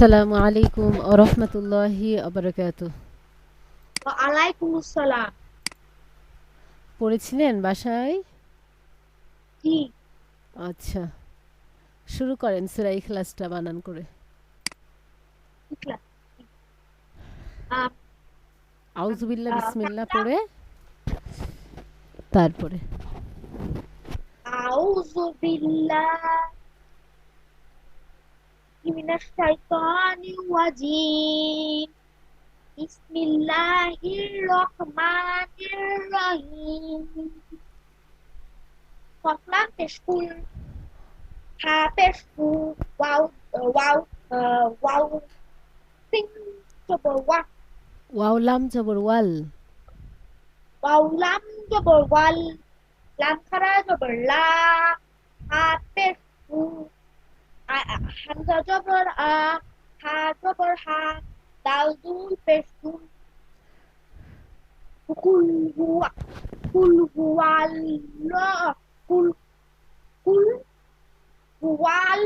আসসালামু আলাইকুম ওয়া রাহমাতুল্লাহি ওয়া বারাকাতুহু। ওয়ালাইকুম আসসালাম। পড়েছিলেন বাসায়? জি। আচ্ছা, শুরু করেন সূরা ইখলাসটা বানান করে। ইখলাস। আম, আউযু আম, বিল্লাহ বিসমিল্লাহ বাংলা। পড়ে তারপরে আউযু বিল্লাহি মিনাশ শাইতানির রাজিম। বিসমিল্লাহির রহমানির রহিম। কফলাম পেশকুল, হা পেশকু, ওয়াও ওয়াও ওয়াও সিং জবর ওয়া, ওয়াও লাম জবর ওয়াল, ওয়াও লাম জবর ওয়াল, লাম খারা জবর লা, হা পেশকু, হামজা জবর হা জবর হা, দাল দুল পেশ দুল, কুল হুয়া, কুল হুয়াল্লাহ, কুল কুল হুয়াল,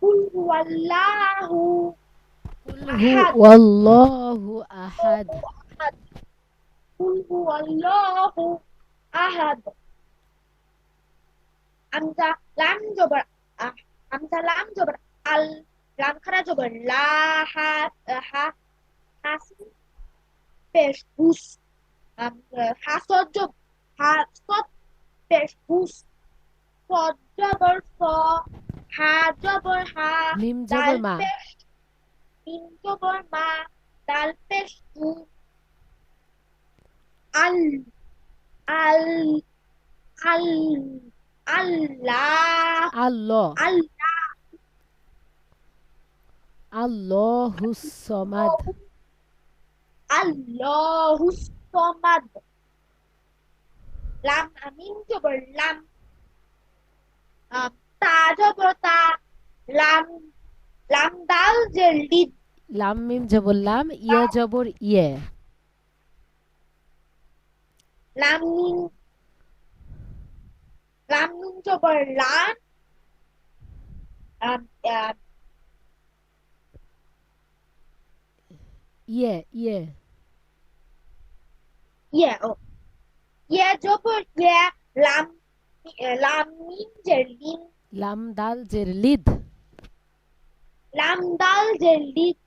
কুল হুয়াল্লাহু কুল হু আহাদ, ওয়াল্লাহু আহাদ। আহাদ, কুল হুয়াল্লাহু আহাদ। হামজা লাম জবর আহ, হামজা লাম জবর আল, লাম খারা জবর লা, হা হা হাসিন পেশ হুস, হাসদ জবর হাসদ পেশ হুস, সদ জবর স, হা জবর হা, মিম দাল জবর মা, পেশ, মিম জবর মা, দাল পেশ দু, আল আল আল আল্লাহ, আল্লাহ, আল্লাহ, আল্লাহুস সামাদ, আল্লাহুস সামাদ। লাম মিম জবর লাম, তা জবর তা, লাম লাম দাল জের লিদ, লাম মিম জবর লাম, ইয়া জবর ইয়ে, লাম মিম লাম মিম জবর লান, আম, আম, ইয়ে ইয়ে, ইয়ে ও ইয়ে জবর ইয়ে, লাম লাম মিম জের লিম, লাম দাল জের লিদ, লাম দাল জের লিদ,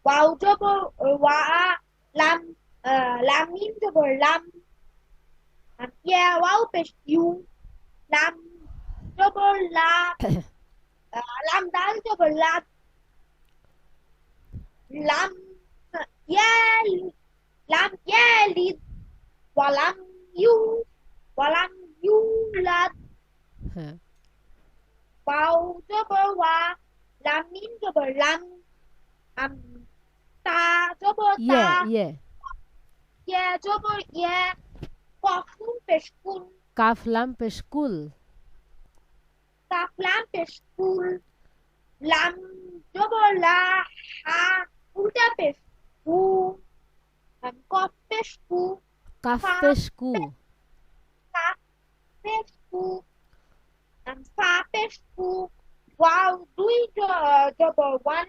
ওয়াও জবর ওয়া, লাম লাম মিম জবর লাম, ইয়া ওয়াও পেশ ইউ, লাম জবর লা, লাম দাল জবর লাম, লাম ইয়াল লাম ইয়ালিদ, ওয়ালাম ইউ ওয়ালাম ইউলাদ, হ্যাঁ, ওয়াও জবর ওয়া, লাম মিম জবর লাম, আম তা জবর তা, ইয়ে ইয়ে, ইয়া জবর ইয়া, কফুন পেশ কুন, কাফ লাম পেশ কুল, কাফ লাম পেশ কুল, লাম জবর লা, হা উল্টা পেশ হু, কফ পেশ কু, কাফ ফা পেশ কু, কাফ পেশ কু, ফা পেশ কু, ওয়াও দুই জবর ওয়ান,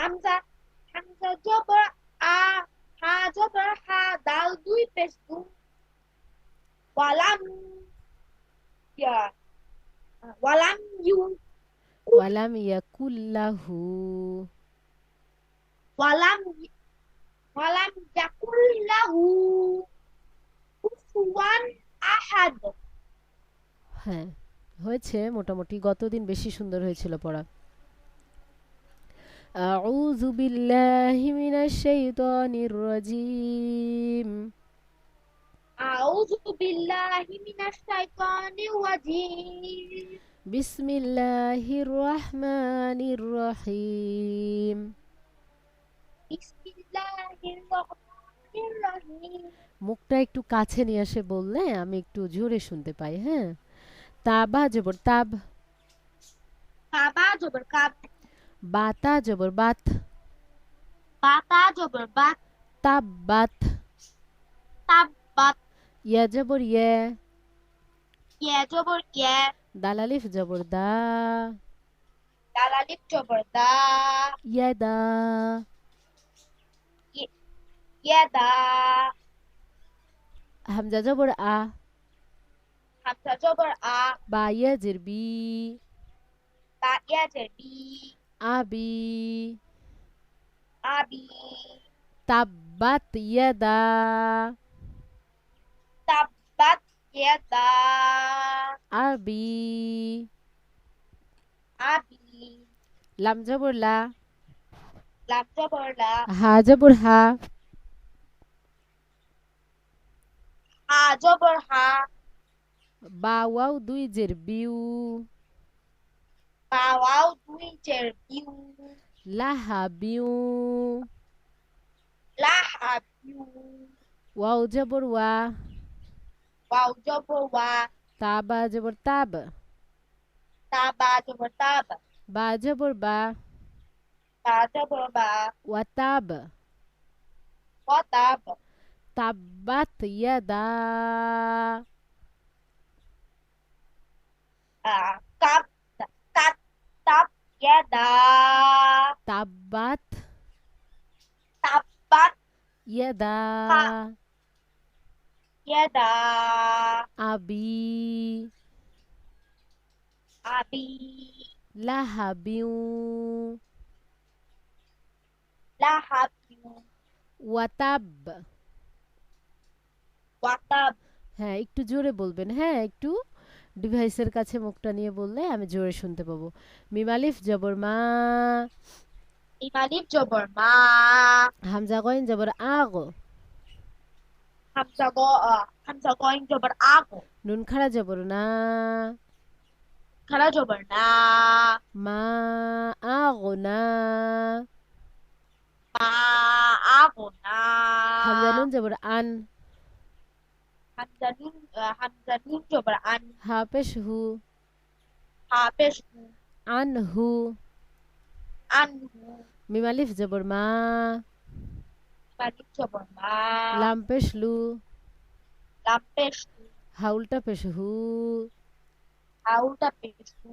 হামজা হামজা জবর আ, হা জবর হা, দাল দুই পেশ দু, ওয়ালাম ইয়া ওয়ালাম ইউ ওয়ালাম ইয়াকুল্লাহু, ওয়ালাম ওয়ালাম ইয়াকুল্লাহু কুফুয়ান আহাদ। হ্যাঁ, হয়েছে মোটামুটি। গতদিন বেশি সুন্দর হয়েছিল পড়া। আউযু বিল্লাহি মিনাশ শাইতানির রাজিম। আউযু বিল্লাহি মিনাশ শাইতানির রাজিম। বিসমিল্লাহির রহমানির রহিম। বিসমিল্লাহির রহমানির রহিম। মুখটা একটু কাছে নিয়ে এসে বললে আমি একটু জোরে শুনতে পাই, হ্যাঁ? তাবা জবর তাব, কাবা জবর কাব, বাতা জবর বাত, বাতা জবর বাত, তাব্বাত, তাব্বাত, ইয়া জবর ইয়ে, ইয়া জবর ইয়া, দাল আলিফ জবর দা, দাল আলিফ জবর দা, ইয়াদা, ই- ইয়াদা, হামজা জবর আ, হামজা জবর আ, বা ইয়া জের বি, বা ইয়া জের বি, আবি, আবি, তাব্বাত ইয়াদা, তাব্বাত ইয়াদা, আবি, আবি, লাম জবর লা, লাম জবর লা, হা জবর হা, হা জবর হা, বা ওয়াও দুই জের বিউ, বা ওয়াও দুই জের বিউ, লাহা বিউ, লা হা বিউ, ওয়াও জবর ওয়া, ওয়াও জবর ওয়া, তাবা জবর তাব, তা বা জবর তাব, বা জবর বা, বা জবর বা, ওয়া তাব, ওয়া তাব, তাব্বাত ইয়াদা, কাব, কাত, তাব ইয়াদা, তাব্বাত তাব্বাত ইয়াদা, ইয়াদা, আবি, আবি, লাহাবিউ, লাহাবিউ, ওয়াতাব। ওয়াতাব, হ্যাঁ একটু জোরে বলবেন, হ্যাঁ একটু ডিভাইসের কাছে মুখটা নিয়ে বললে আমি জোরে শুনতে পাবো। মিম আলিফ জবর মা, মিম আলিফ জবর মা, হামজা গইন জবর আগ, হামজা গ, হামজা গইন জবর আগ, নুন খাড়া জবর না, খারা জবর না, মা আগনা, মা আগো না, হামজা নুন জবর আন, হামজা নুন জবর আন, হা পেশ হু, হা পেশ হু, আন হু, আনহু, মিম আলিফ জবর মা, মিম আলিফ জবর মা, লাম পেশ লু, লাম পেশ হু, হা উল্টা পেশ হু, হাউটা পেশ হু,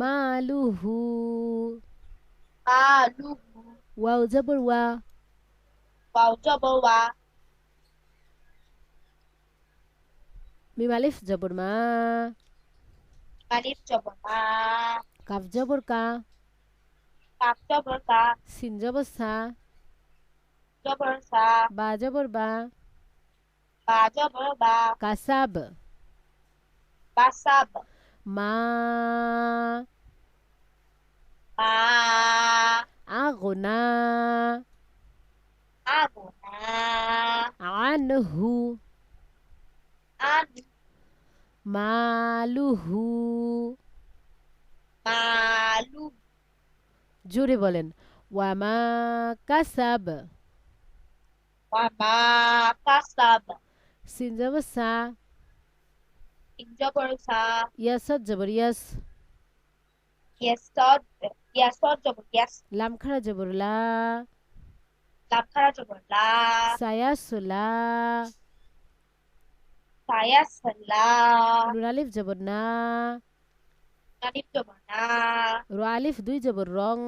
মালুহু, মালুহু, ওয়াও জবর ওয়া, ওয়াও জবর ওয়া, মিম আলিফ জবর মা, মিম আলিফ জবর মা, কাফ জবর কা, কাফ জবর কা, সিন জবর সা, জবর সা, বা জবর বা, বা জবর বা, কাসাব, বাসাব, মা মা আগনা, আগোনা, আনহু, আন মালুহু, মালু, জোরে বলেন, ওয়ামা কাসাব, ওয়া মা কাসাব, সিন জবর সা, ইন জবর সা, ইয়াসদ জবর ইয়াস, ইয়াসদ, ইয়াসদ জবর ইয়াস, লাম খাড়া জবর লা, লাম খারা জবর লা, সায়াসুলা, সায়াসলা, নুন আলিফ জবর না, আলিফ জবর না, র আলিফ দুই জবর রং,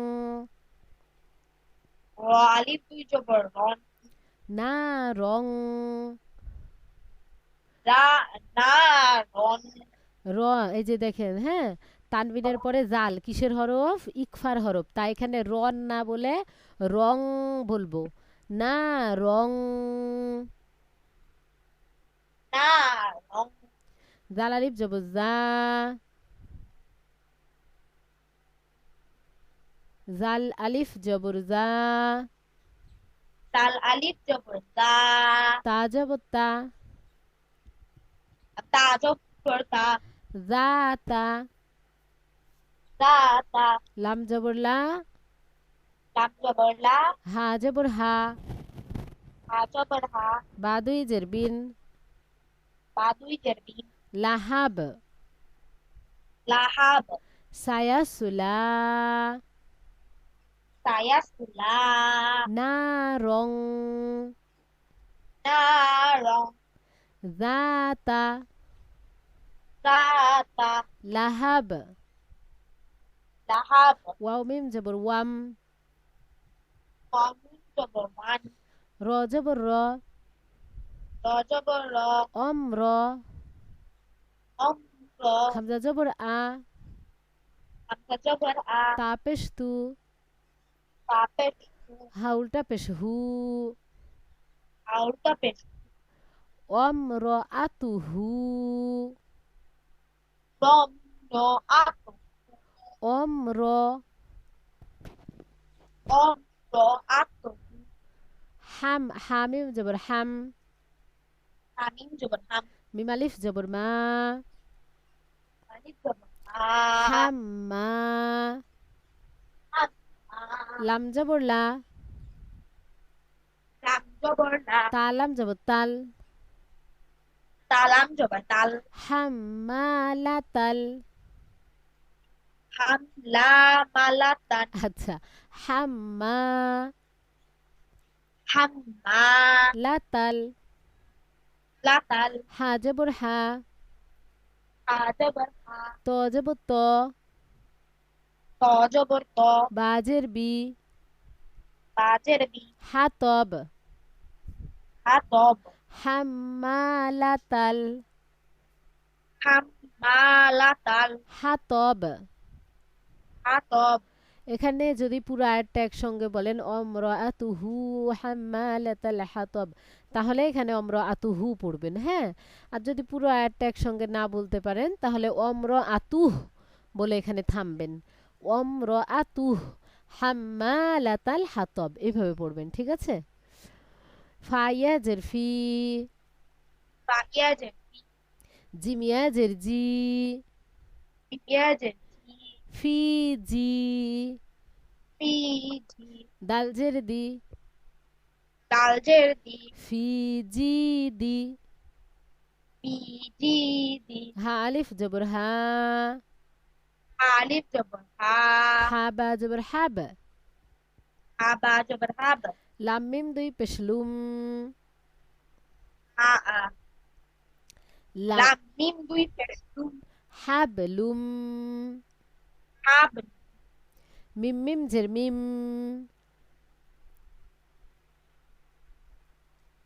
র আলিফ দুই জবর রন, না রং, রা না রন, র, এই যে দেখেন হ্যাঁ, তানবিনের পরে জাল কিসের হরফ, ইকফার হরফ, তাই এখানে রন না বলে রং বলবো, না রং, না রং, জাল আলিফ জবর জা, জাল আলিফ জবর জা, তাল আলিফ জবর তা, তা জবর তা, তা জবর তা, জা তা, তা তা, লাম জবর লা, লাম জবর লা, হা জবর হা, হা জবর হা, বা দুই জের বিন, বা দুই জের বিন, লাহাব, লাহাব, সায়াসুলা, সায়াসুলা, না রং, না রং, জাতা, তা লাতা লাহাব। লাহাব ওয়াও মিম জবর ওয়াম। ওয়ামিন জবর মান র জবর র। র জবর র অম্র। অম্র হামজা জবর আ। হামজা জবর আ তা পেশ তু। তাপের তু হা উল্টা পেশ হু। আউটা পেশ অম্র আতুহু। রম র আত অম্র। অম র আত হাম হামিম জবর হাম। হামিম জবর হাম মিম আলিফ জবর মা। আলিফ জবর আ হাম্মা। আম আ লাম জবর লা। লাম জবর লা তালাম জবর তাল। তালাম জবর তাল হাম্মালাতাল। হাম লা মালাতান আচ্ছা। হাম্মা হাম্মা লাতাল। লাতাল হা জবর হা। হা জবর হা ত জবর ত। ত জবর ত বাজের বি। বাজের বি হাতব। হাতব হাম্মালাতাল। হাম্মালাতাল হাতব। হাতব এখানে যদি পুরো আয়াতটা একসঙ্গে বলেন অমরাতুহু হাম্মালাতাল হাতব, তাহলে এখানে অমরাতুহু পড়বেন, হ্যাঁ। আর যদি পুরো আয়াতটা একসঙ্গে না বলতে পারেন তাহলে অমরাতুহ বলে এখানে থামবেন। অমরাতুহ হাম্মালাতাল হাতব এভাবে পড়বেন, ঠিক আছে। ফায়াজের ফি। ফাইয়াজের ফি জিমিয়াজের জি। ফিয়াজের জি ফি জি। ফি জি দালজের দি। দালজের দি ফি জি দি। ফি জি দি হা আলিফ জবর হা। আলিফ জবর হা হা বা জবর হাব। হা বা জবর হাব লাম মিম দুই পেশ লুম। হা আ লা লাম মিম দুই পেশ লুম হাব লুম। হাব মিম মিম জের মিম।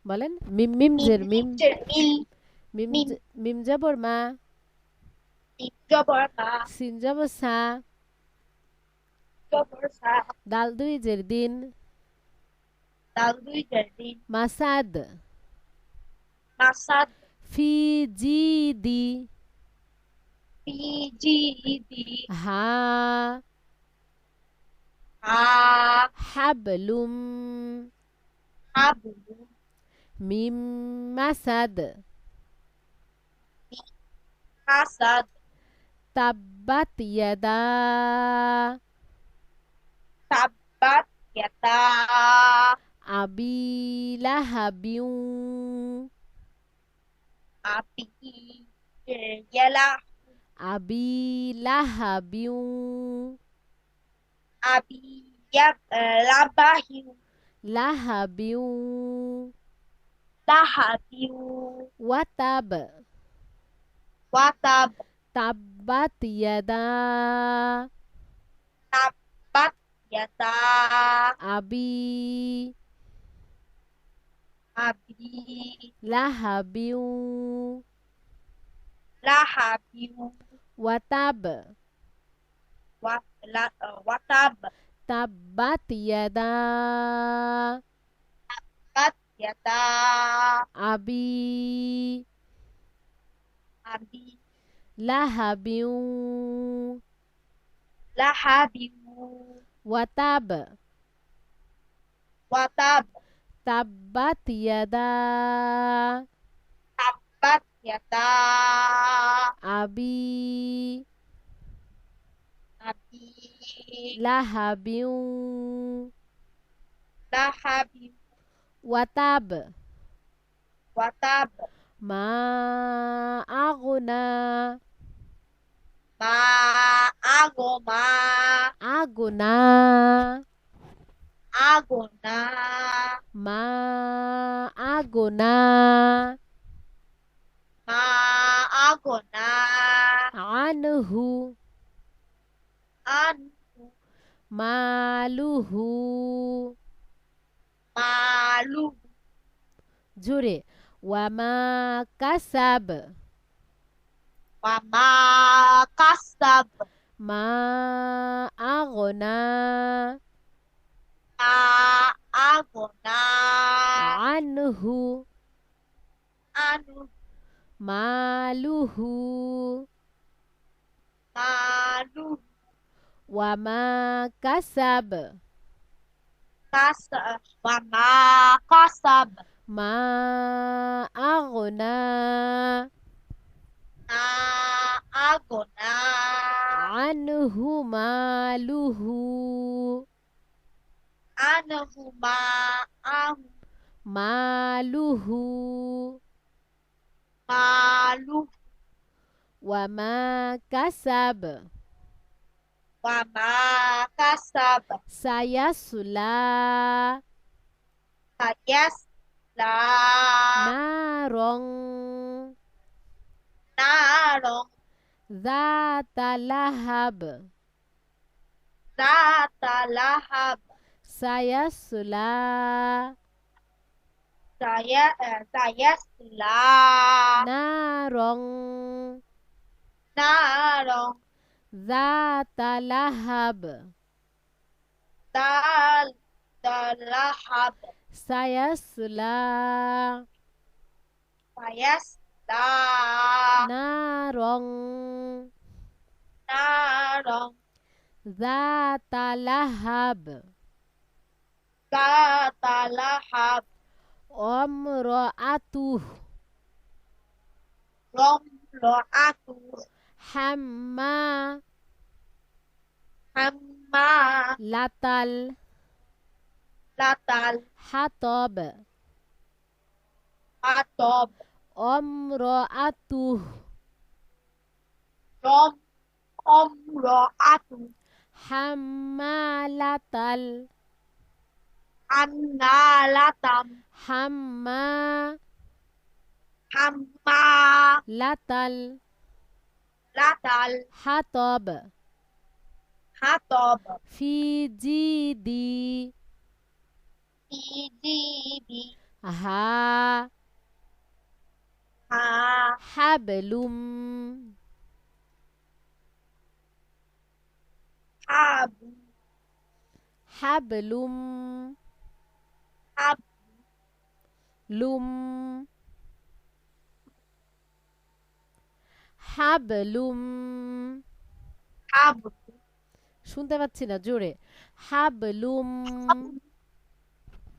বলেন মিম মিম মিম জের মিম মিম। জের মিল মিম মিম মিম জবর মা। মিম জবর মা সিন জবর সা। জবর সা দাল দুই জের দিন। দাল দুই জের দিন মাসাদ। মাসাদ ফি জি দি। ফি জি দি হা হা হাবলুম। হাবলুম মিম মাসাদ। মিম হাসাদ তাব্বাত ইয়াদা। তাব্বাত ইয়াদা আবি লাহাবিউ। আবি ইয়ালা আবি লাহাবিউ। আবি লাবাহিউ লাহাবিউ। লাহাবিউ ওয়াতাব। ওয়াতাব তাব্বাত ইয়াদা। তাব্বাত ইয়াদা আবি আবি লাহাবিউ। লাহাবিউ ওয়াতাব। ওয়াতাব তাব্বাত ইয়াদা। তাব্বাত ইয়াদা আবি আবি লাহাবিউ। লাহাবিউ ওয়াতাব। ওয়াতাব তাব্বাত ইয়াদা। তাব্বাত ইয়াদা আবি আবি লাহাবিউ। লাহাবিউ ওয়াতাব। ওয়াতাব মা আগনা। মা আগমা আগনা। আগনা মা আগনা। মা আগনা আনহু anhu মালুহু maluhu জোরে ওয়ামা কাসাব wa ma kasab মা আগনা ma aghna আনহু anhu মালুহু maluhu ওয়ামা কাসাব wa ma kasab মা আগনা ma aghna আনহু মালুহু anhu ma ahu মালুহু maluhu ওয়ামা কাসাব wa ma kasab সায়াসুলা sayasla Narang narong যাতা Lahab zata lahab সায়াসুলা sayasla Narang narong যাতা Lahab zata lahab সায়াসুলা sayasla Narang narong যাতা Lahab zata lahab অমরআতুহ romlo'atu হাম্মা hamma লাতাল latal হাতব atob অমরআতুহ romlo'atu হাম্মালাতাল annalatam হাম্মা hamma লাতাল latal হাতব hatob ফি জিদি idibi হা ha হাবলুম habu হাবলুম hab লুম হাবলুম habu শুনতে পাচ্ছি না জোরে হাবলুম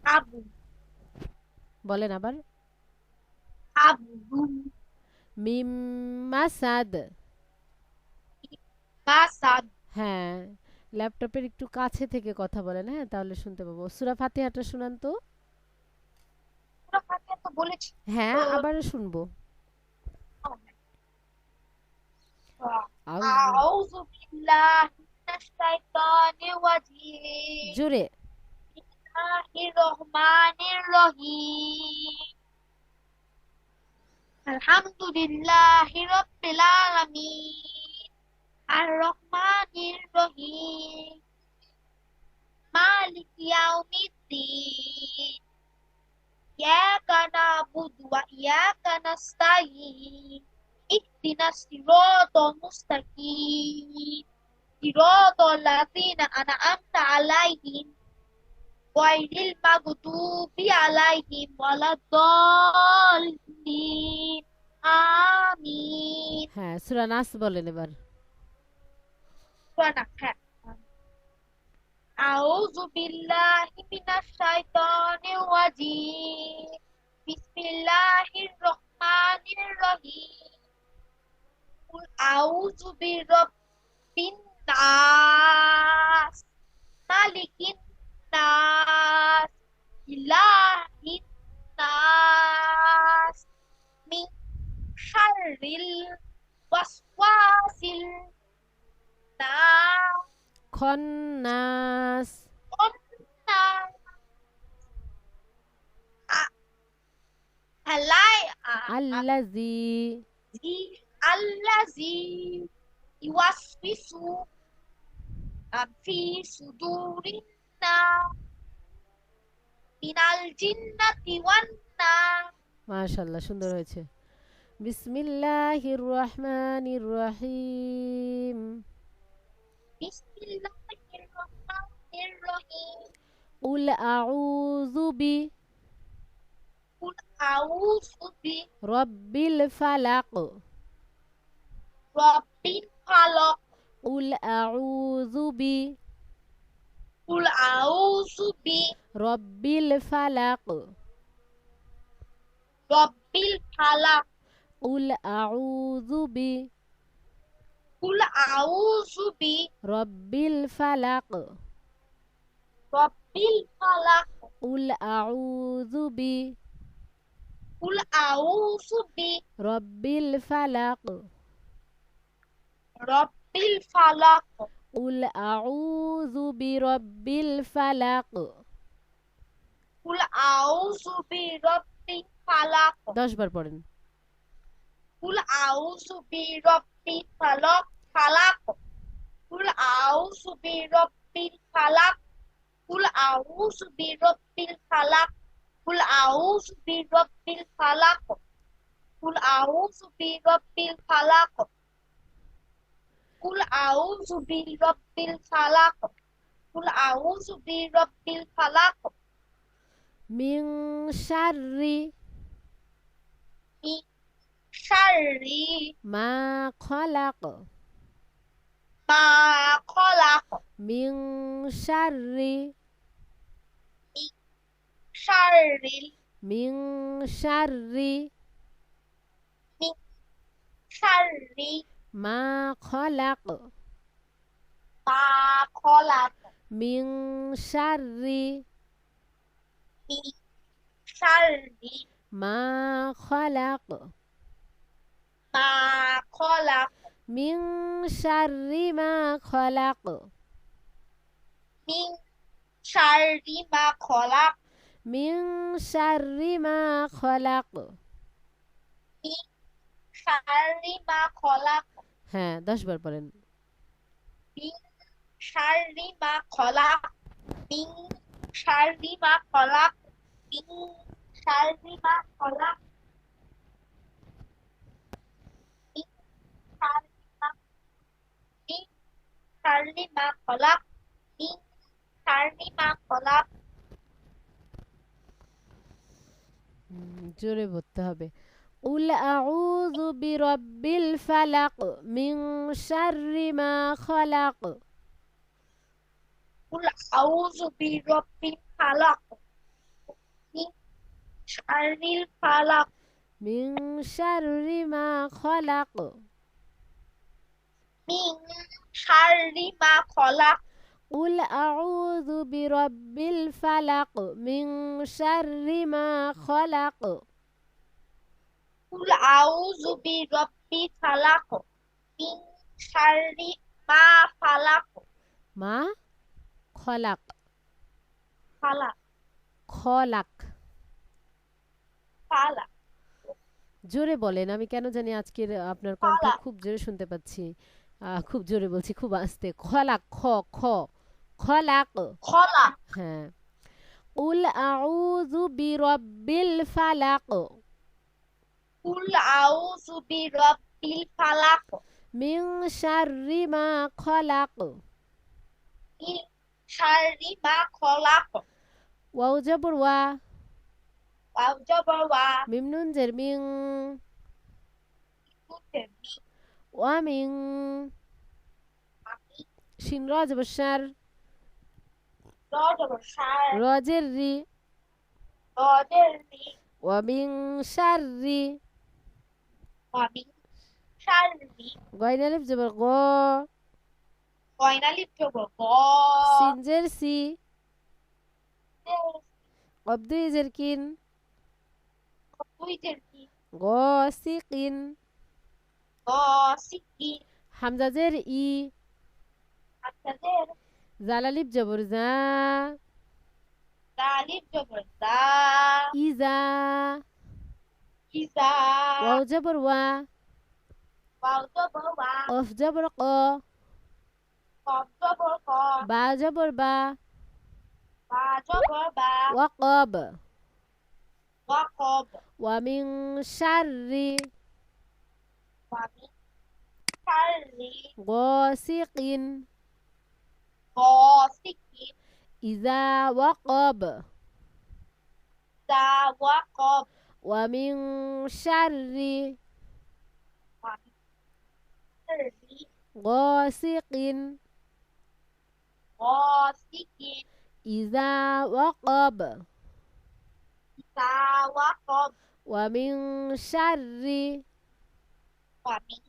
habu বলেন আবার habum মিম মাসাদ masad হ্যাঁ ল্যাপটপের একটু কাছে থেকে কথা বলেন হ্যাঁ তাহলে শুনতে পাবো সূরা ফাতিহাটা শুনান তো পুরো ফাতিহা তো বলেছি হ্যাঁ আবার শুনবো আউযু আউযু বিল্লাহি মিনাশ শাইতানির রাজিম জোরে বিসমিল্লাহির রহমানির রহিম আলহামদুলিল্লাহি রাব্বিল আলামিন আর রহমানির রহিম মালিকি ইয়াউমিদ্দিন ইয়াকা না'বুদু ওয়া ইয়াকা নাস্তাঈন ইহদিনাস সিরাতাল মুস্তাকিম সিরাতাল লাযিনা আন'আমতা আলাইহিম গয়রিল মাগদুবি আলাইহিম ওয়ালাদ-দাল্লিন আমিন হ্যাঁ সূরা নাস বলেন এবার আউযু বিল্লাহি মিনাশ শাইতানির রাজিম বিসমিল্লাহির রহমানির রহিম কুল আউযু বিরাব্বিন নাস মালিকিন নাস ইলাহিন নাস মিন শাররিল ওয়াসওয়াসিল নাস খন্নাস আল্লাহ আল্লাযী আল্লাজি ইউয়াসবিসু ফি সুদুরিন নাস মিনাল জিন্নাতি ওয়ান নাস। মাশাআল্লাহ, সুন্দর হয়েছে। বিসমিল্লাহির রহমানির রহিম। বিসমিল্লাহির রহমানির রহিম। কুল আউযু বি কুল আউযু বি রব্বিল ফালাক। রব্বিল ফালাক। কুল আউযু বি কুল আউযু বি রব্বিল ফালাক। রব্বিল ফালাক। কুল আউযু বি কুল আউযু বি রব্বিল ফালাক। রব্বিল ফালাক। কুল আউযু বি কুল আউযু বি রব্বিল ফালাক। রব্বিল ফালাক। কুল আউযু বি রব্বিল ফালাক। কুল আউযু বি রব্বিল ফালাক। 10 বার পড়েন। কুল আউযু বি রব্বিল ফালাক ফালাক। কুল আউযু বি রব্বিল ফালাক। কুল আউযু বি রব্বিল ফালাক। কুল আউযু বি রব্বিল ফালাক। কুল আউযু বি রব্বিল ফালাক। কুল আউযু বি রব্বিল ফালাক। কুল আউযু বি রব্বিল ফালাক। মিন শাররি মিন শাররি মা খলাক। মা খলাক। মিন শাররি মিন শাররি মিন শাররি মিন শাররি মা খলাক। মা খলাক। মিন শাররি মিন শাররি মা খলাক। মা খলাক। মিন শাররি মা খলাক। মিন শাররি মা খলাক। মিন শাররি মা খলাক। মিন শাররি মা খলাক। হ্যাঁ, 10 বার পড়েন। মিন শাররি মা খলাক। মিন শাররি মা খলাক। মিন শাররি মা খলাক। মিন শাররি মা মিন শাররি মা খলাক। মিন শাররি মা খলাক। জোরে বলতে হবে। কুল আউযু বিরাব্বিল ফালাক মিন শাররি মা খলাক। কুল আউযু বিরাব্বিল ফালাক। মিন শাররিল ফালাক। মিন শাররি মা খলাক। মিন শাররি মা খলাক। কুল আউযু বিরাব্বিল ফালাক মিন শাররি মা খলাক। কুল আউযু বিরাব্বিল ফালাক। মিন শাররি মা ফালাক। মা খলাক। ফালাক খলাক। ফালাক জোরে বলেন, আমি কেন জানি আজকের আপনার কণ্ঠ ফালাক খুব জোরে শুনতে পাচ্ছি। খুব জোরে বলছি, খুব আস্তে। খলাক, খ খ খলাক। খলাক। হ্যাঁ। কুল আউযু বিরাব্বিল ফালাক কুল আউযু বিরাব্বিল ফালাক। মিন শাররি মা খলাক। মিন শাররি মা খলাক। ওয়াও জবর ওয়া, ওয়াও জবর ওয়া। মিম নুন জের মিং, নুনের মি। ওয়া মিং। আমি শিন র জবর শার, র জবর শার। র জের রি, রদের রি। ওয়া মিং শাররি। আমি শাররি। গইন আলিফ জবর গ, গয়নালিপ জবর গ। সিন জের সি, কফ দুই জের কিন, দুইদের কি। গ সি কিন। গ সিকি। হামজা জের ই, আপনাদের জাল আলিফ জবর জা, জালিপ জবর জা। ইজা। ইজা। ওয়াও জবর ওয়া, ওয়াও জবর ওয়া, কফ জবর ক, কফ জবর ক, বা জবর বা, বা জবর বা, ওয়াকব, ওয়াকব, ওয়া মিন শাররি ওয়া মিন শাররি গাসিকিন গাসিকিন ইযা ওয়াকব, ইযা ওয়াকব, ওয়া মিন শাররি ওয়া মিন শাররি গাসিকিন গাসিকিন ইযা ওয়াকব, ইযা ওয়াকব, ওয়া মিন শাররি ওয়া মিন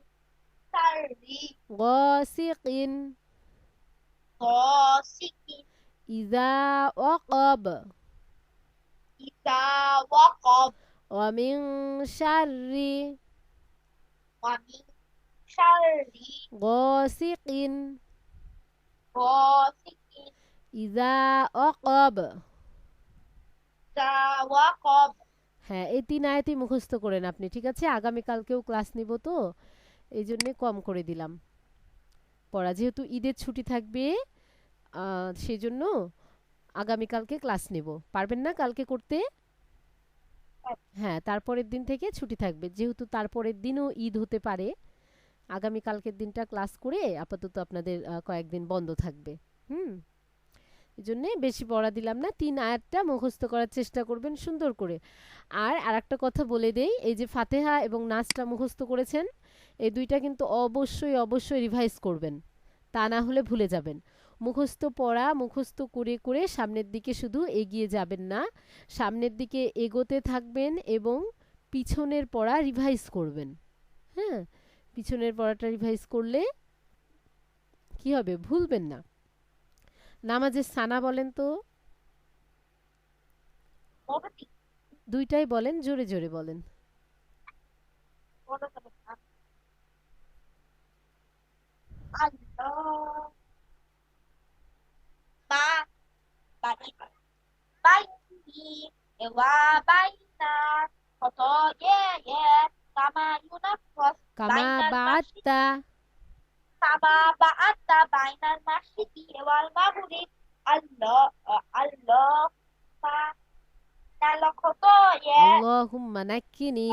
শাররি গাসিকিন গাসিকিন ইযা ওয়াকব, ইযা ওয়াকব, ওয়া মিন শাররি ওয়া মিন শাররি গাসিকিন গাসিকিন ইযা ওয়াকব। ইযা ওয়াকব। হ্যাঁ, এই ৩ আয়াতই মুখস্থ করেন আপনি, ঠিক আছে? আগামীকালকেও ক্লাস নিব তো, এই জন্যে কম করে দিলাম পড়া। যেহেতু ঈদের ছুটি থাকবে, সেই জন্য আগামীকালকে ক্লাস নেব। পারবেন না কালকে করতে? হ্যাঁ, তারপরের দিন থেকে ছুটি থাকবে। যেহেতু তারপরের দিনও ঈদ হতে পারে, আগামীকালকের দিনটা ক্লাস করে আপাতত আপনাদের কয়েকদিন বন্ধ থাকবে। হুম, এই জন্যে বেশি পড়া দিলাম না। ৩ আয়াতটা মুখস্থ করার চেষ্টা করবেন সুন্দর করে। আর আরেকটা কথা বলে দেই, এই যে ফাতেহা এবং নাসটা মুখস্থ করেছেন, এই দুইটা কিন্তু অবশ্যই অবশ্যই রিভাইজ করবেন, তা না হলে ভুলে যাবেন। মুখস্থ পড়া মুখস্থ করে করে সামনের দিকে শুধু এগিয়ে যাবেন না, সামনের দিকে এগোতে থাকবেন এবং পিছনের পড়া রিভাইজ করবেন। হ্যাঁ, পিছনের পড়াটা রিভাইজ করলে কি হবে, ভুলবেন না। নামাজের সানা বলেন তো, মোটামুটি দুইটাই বলেন, জোরে জোরে বলেন। আল্লাহ মা বাড়ি বাইনি এওয়া বাইনা কত ইয়ে কামা ইউনাফস কামা বাইনাল মাসজিদ বাআত্তা, কামা বাআতা বাইনাল মাসজিদি ওয়াল মাগরিব আল্লাহ আল্লাহ মা নালকত ইয়ে আল্লাহুম্মা নাক্কিনি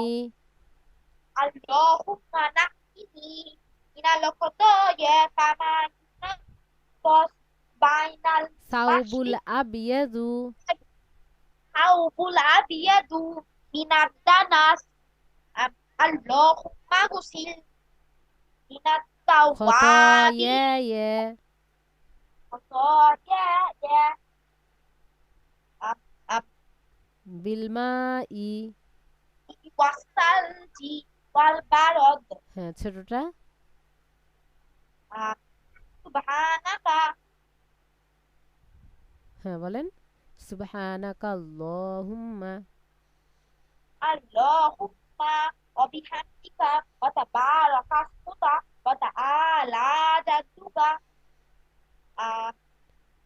Allahumma naqqini minal khotoya kama yunqas bainal সাউবুল mashriqi আবিয়াদু, thawbul abyadu minad danas Allahumma ghsil minat tawwabi খতায়ায়া khotoya ya am am বিলমাই। wasalji wal barad হ্যাঁ, ছোটটা। subhanaka হ্যাঁ, বলেন। সুবহানাকা আল্লাহুম্মা, Allahumma wa bihamdika wa tabaraka ismuka wa ta'ala jadduka ah,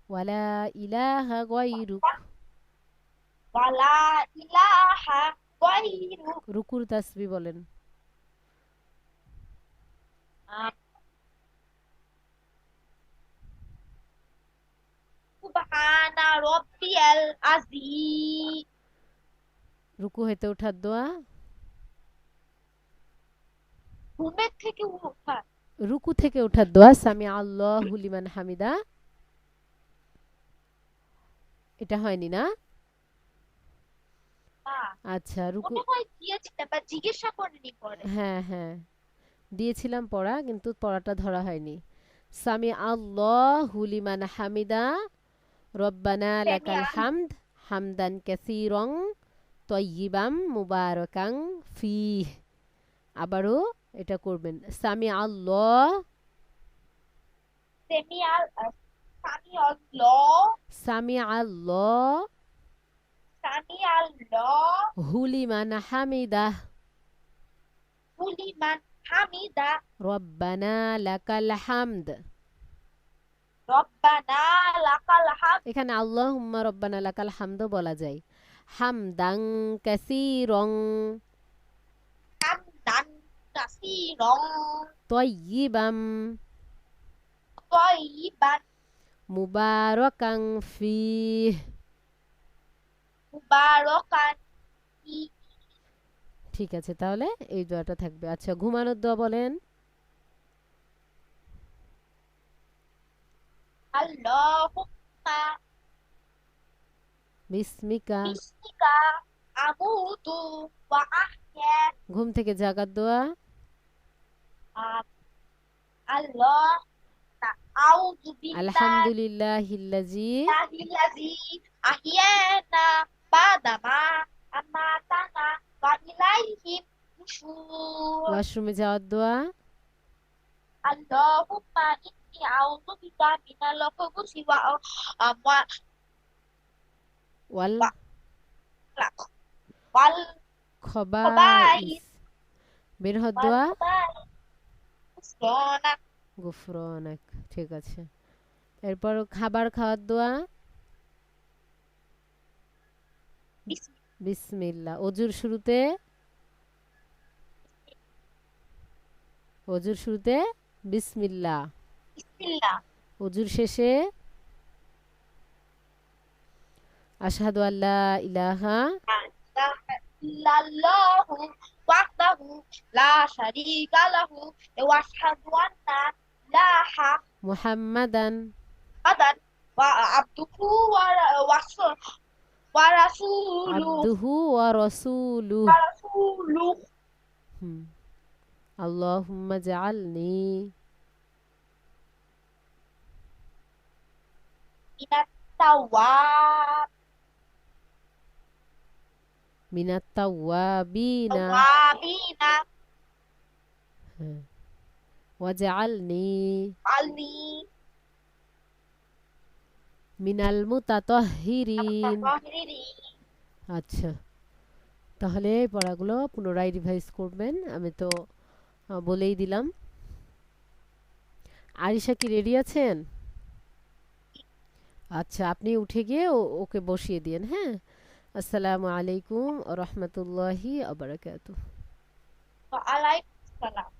ওয়ালা ইলাহা গায়রুক। wa la ilaha ghairuk রুকুর তাসবিহ বলেন। ah, subhana rabbiyal azim রুকু হইতে ওঠার দোয়া। ঘুমের থেকে ওঠা রুকু থেকে ওঠার দোয়া সামি আল্লাহু লিমান হামিদা, এটা হয়নি না? না আচ্ছা, রুকু। মনে হয় দিয়েছিলাম বা জিজ্ঞাসা করিনি পরে হ্যাঁ হ্যাঁ, দিয়েছিলাম পড়া, কিন্তু পড়াটা ধরা হয়নি। সামি আল্লাহু লিমান হামিদা, রব্বানা সেমি লাকাল হামদ হামদান কাসীরান তয়্যিবাম মুবারাকান ফিহ। আবারও এটা করবেন, সামি আল্লাহ সেমি আল সামি আল্লাহ সামি আল্লাহ সামি আল্লাহ হুলিমান হামিদা, হুলিমান হামিদা রব্বানা লাকাল হামদ। রব্বানা লাকাল হামদ এখানে আল্লাহুম্মা রব্বানা লাকাল হামদ বলা যায়। হামদান কাসীরান, হামদান كثيرا طيبا طيبا مباركا فيه مباركا فيه ঠিক আছে, তাহলে এই দোয়াটা থাকবে। আচ্ছা, ঘুমানোর দোয়া বলেন। اللهم বিসমিকা। باسمك أموت وأحيا ঘুম থেকে জাগার দোয়া। الله أعوذ بالله আলহামদুলিল্লাহিল্লাজি الذي أحيانا بعدما أماتنا وإليه النشور ওয়াশরুমে যাওয়ার দোয়া। اللهم إني أعوذ بك من الخبث ওয়াল খবাইস। والخبائث বের হওয়ার দোয়া। غفرانك গুফরানাক। ঠিক আছে, এরপর খাবার খাওয়ার দোয়া। بسم বিসমিল্লাহ। অজুর শুরুতে। অজুর শুরুতে বিসমিল্লাহ। الله অজুর শেষে আশহাদু আল্লা ইলাহা لا إله إلا الله وحده لا شريك له وأشهد أن لا حق মুহাম্মাদান وعبده ورسوله আবদুহু ওয়া রাসূলুহু। ورسوله হুম। আল্লাহুম্মা জাআলনি من التواب মিনাত তাওয়াবিনা التوابين ওয়াজআলনি علي মিনাল মুতাতাহহিরিন। المتطهرين আচ্ছা, তাহলে এই পড়াগুলো পুনরায় রিভাইজ করবেন। আমি তো বলেই দিলাম। আরিশা কি রেডি আছেন? আচ্ছা, আপনি উঠে গিয়ে ওকে বসিয়ে দিন। হ্যাঁ, আসসালামু আলাইকুম ওয়া রাহমাতুল্লাহি ওয়া বারাকাতুহু। وعليكم السلام